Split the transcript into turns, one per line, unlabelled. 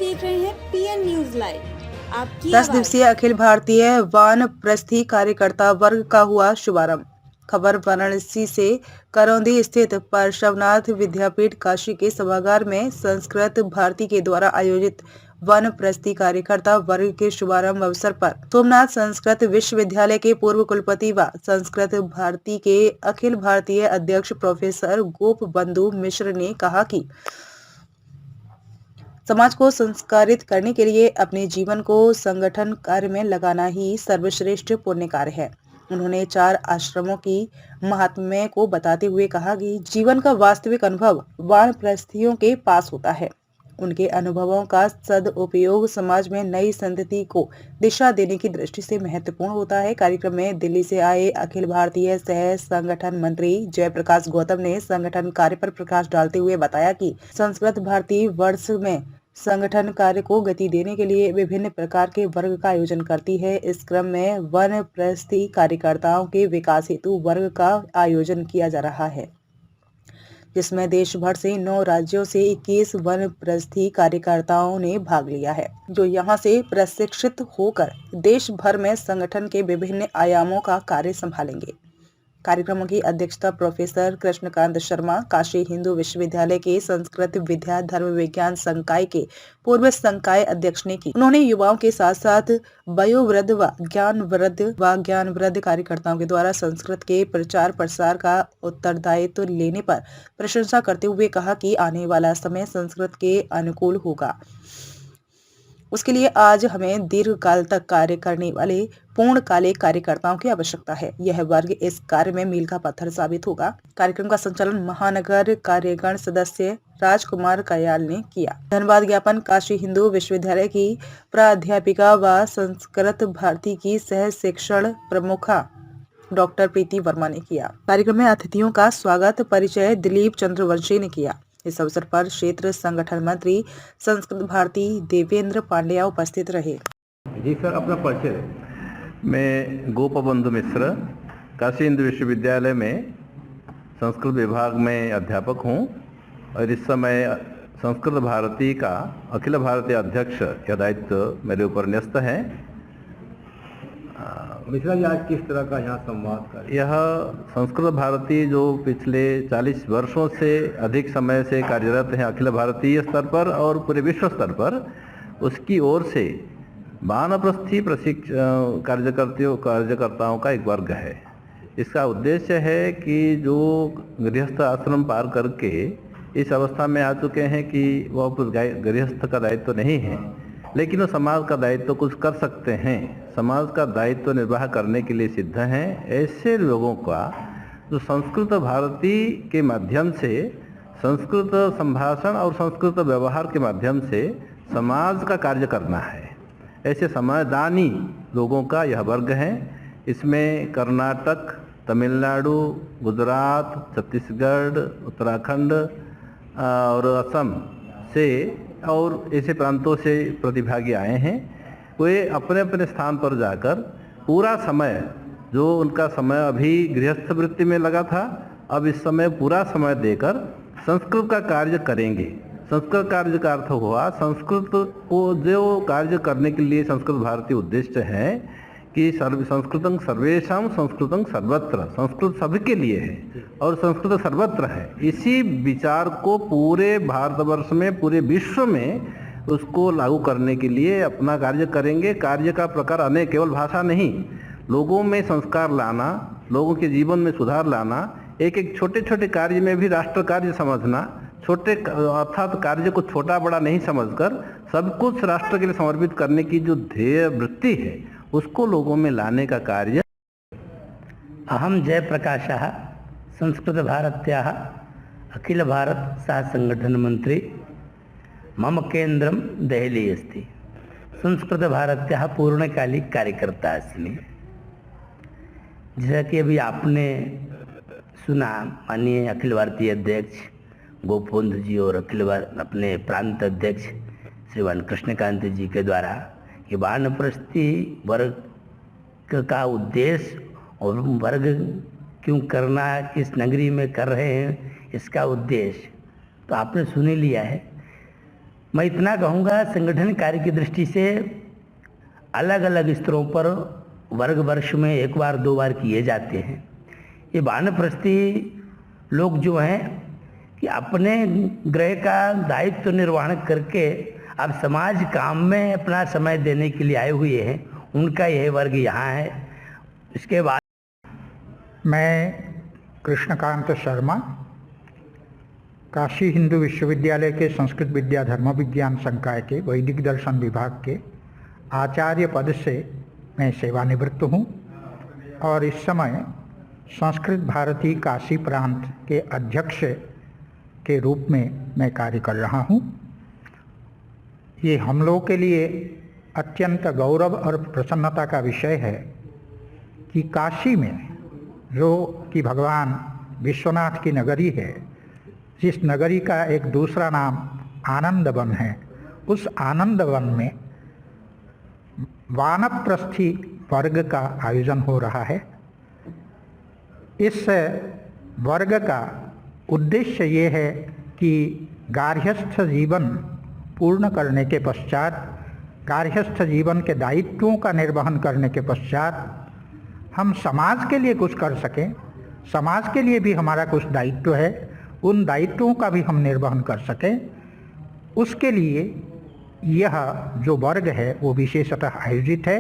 देख रहे हैं पीएन न्यूज लाइव, आपकी
10 दिवसीय अखिल भारतीय वानप्रस्थी कार्यकर्ता वर्ग का हुआ शुभारंभ। खबर वाराणसी से। करौंदी स्थित पार्श्वनाथ विद्यापीठ काशी के सभागार में संस्कृत भारती के द्वारा आयोजित वानप्रस्थी कार्यकर्ता वर्ग के शुभारंभ अवसर पर सोमनाथ संस्कृत विश्वविद्यालय के पूर्व कुलपति व संस्कृत भारती के अखिल भारतीय अध्यक्ष प्रोफेसर गोप बंधु मिश्र ने कहा कि समाज को संस्कारित करने के लिए अपने जीवन को संगठन कार्य में लगाना ही सर्वश्रेष्ठ पुण्य कार्य है। उन्होंने 4 आश्रमों की महात्म्य को बताते हुए कहा कि जीवन का वास्तविक अनुभव वानप्रस्थियों के पास होता है। उनके अनुभवों का सदुपयोग समाज में नई संतति को दिशा देने की दृष्टि से महत्वपूर्ण होता है। कार्यक्रम में दिल्ली से आए अखिल भारतीय सह संगठन मंत्री जयप्रकाश गौतम ने संगठन कार्य पर प्रकाश डालते हुए बताया कि संस्कृत भारती वर्ष में संगठन कार्य को गति देने के लिए विभिन्न प्रकार के वर्ग का आयोजन करती है। इस क्रम में वानप्रस्थी कार्यकर्ताओं के विकास हेतु वर्ग का आयोजन किया जा रहा है, जिसमें देश भर से 9 राज्यों से 21 वानप्रस्थी कार्यकर्ताओं ने भाग लिया है, जो यहां से प्रशिक्षित होकर देश भर में संगठन के विभिन्न आयामों का कार्य संभालेंगे। कार्यक्रमों की अध्यक्षता प्रोफेसर कृष्णकांत शर्मा, काशी हिंदू विश्वविद्यालय के संस्कृत विद्या धर्म विज्ञान संकाय के पूर्व संकाय अध्यक्ष ने की। उन्होंने युवाओं के साथ साथ वयोवृद्ध व ज्ञानवृद्ध कार्यकर्ताओं के द्वारा संस्कृत के प्रचार प्रसार का उत्तरदायित्व लेने पर प्रशंसा करते हुए कहा कि आने वाला समय संस्कृत के अनुकूल होगा। उसके लिए आज हमें दीर्घ काल तक कार्य करने वाले पूर्णकालिक कार्यकर्ताओं की आवश्यकता है। यह वर्ग इस कार्य में मील का पत्थर साबित होगा। कार्यक्रम का संचालन महानगर कार्यगण सदस्य राजकुमार कयाल ने किया। धन्यवाद ज्ञापन काशी हिंदू विश्वविद्यालय की प्राध्यापिका व संस्कृत भारती की सह शिक्षण प्रमुखा डॉक्टर प्रीति वर्मा ने किया। कार्यक्रम में अतिथियों का स्वागत परिचय दिलीप चंद्रवंशी ने किया। इस अवसर पर क्षेत्र संगठन मंत्री संस्कृत भारती देवेंद्र पांड्या उपस्थित रहे।
जी सर, अपना परिचय दें। मैं गोप बंधु मिश्र काशी हिंदू विश्वविद्यालय में संस्कृत विभाग में अध्यापक हूं और इस समय संस्कृत भारती का अखिल भारतीय अध्यक्ष का दायित्व मेरे ऊपर न्यस्त है। मिश्रा जी, आज किस तरह का यहाँ संवाद कर यह संस्कृत भारती जो पिछले 40 वर्षों से अधिक समय से कार्यरत है अखिल भारतीय स्तर पर और पूरे विश्व स्तर पर, उसकी ओर से वानप्रस्थी कार्यकर्ताओं का एक वर्ग है। इसका उद्देश्य है कि जो गृहस्थ आश्रम पार करके इस अवस्था में आ चुके हैं कि वह गृहस्थ का दायित्व नहीं है, लेकिन वो समाज का दायित्व कुछ कर सकते हैं, समाज का दायित्व निर्वाह करने के लिए सिद्ध हैं, ऐसे लोगों का जो संस्कृत भारती के माध्यम से संस्कृत संभाषण और संस्कृत व्यवहार के माध्यम से समाज का कार्य करना है, ऐसे समाजदानी लोगों का यह वर्ग है। इसमें कर्नाटक, तमिलनाडु, गुजरात, छत्तीसगढ़, उत्तराखंड और असम से और ऐसे प्रांतों से प्रतिभागी आए हैं। वे अपने अपने स्थान पर जाकर पूरा समय, जो उनका समय अभी गृहस्थ वृत्ति में लगा था, अब इस समय पूरा समय देकर संस्कृत का कार्य करेंगे। संस्कृत कार्य का अर्थ हुआ संस्कृत को जो कार्य करने के लिए संस्कृत भारतीय उद्देश्य है कि संस्कृतं सर्वेषां संस्कृतं सर्वत्र, संस्कृत सभी के लिए है और संस्कृत सर्वत्र है। इसी विचार को पूरे भारतवर्ष में, पूरे विश्व में उसको लागू करने के लिए अपना कार्य करेंगे। कार्य का प्रकार अनेक, केवल भाषा नहीं, लोगों में संस्कार लाना, लोगों के जीवन में सुधार लाना, एक एक छोटे छोटे कार्य में भी राष्ट्र कार्य समझना, छोटे अर्थात कार्य को छोटा बड़ा नहीं समझकर सब कुछ राष्ट्र के लिए समर्पित करने की जो ध्येय वृत्ति है उसको लोगों में लाने का कार्य।
अहम जयप्रकाशः संस्कृत भारत्याः अखिल भारत सह संगठन मंत्री। मम केंद्रम देहली अस्ति। संस्कृत भारत्याः पूर्णकालिक कार्यकर्ता अस्मि। जैसा कि अभी आपने सुना, माननीय अखिल भारतीय अध्यक्ष गोपबंधु जी और अपने प्रांत अध्यक्ष श्रीमान कृष्णकांत जी के द्वारा ये वानप्रस्थी वर्ग का उद्देश्य और वर्ग क्यों करना, किस नगरी में कर रहे हैं, इसका उद्देश्य तो आपने सुन ही लिया है। मैं इतना कहूँगा, संगठन कार्य की दृष्टि से अलग अलग स्तरों पर वर्ग वर्ष में 1 बार 2 बार किए जाते हैं। ये वानप्रस्थी लोग जो हैं कि अपने ग्रह का दायित्व निर्वहन करके अब समाज काम में अपना समय देने के लिए आए हुए हैं, उनका यह वर्ग यहाँ है। इसके बाद
मैं कृष्णकांत शर्मा काशी हिंदू विश्वविद्यालय के संस्कृत विद्या धर्म विज्ञान संकाय के वैदिक दर्शन विभाग के आचार्य पद से मैं सेवानिवृत्त हूँ और इस समय संस्कृत भारती काशी प्रांत के अध्यक्ष के रूप में मैं कार्य कर रहा हूँ। ये हम लोग के लिए अत्यंत गौरव और प्रसन्नता का विषय है कि काशी में जो कि भगवान विश्वनाथ की नगरी है, जिस नगरी का एक दूसरा नाम आनंद वन है, उस आनंद वन में वानप्रस्थी वर्ग का आयोजन हो रहा है। इस वर्ग का उद्देश्य ये है कि गार्हस्थ जीवन पूर्ण करने के पश्चात, गार्हस्थ जीवन के दायित्वों का निर्वहन करने के पश्चात हम समाज के लिए कुछ कर सकें। समाज के लिए भी हमारा कुछ दायित्व है, उन दायित्वों का भी हम निर्वहन कर सकें। उसके लिए यह जो वर्ग है वो विशेषतः आयोजित है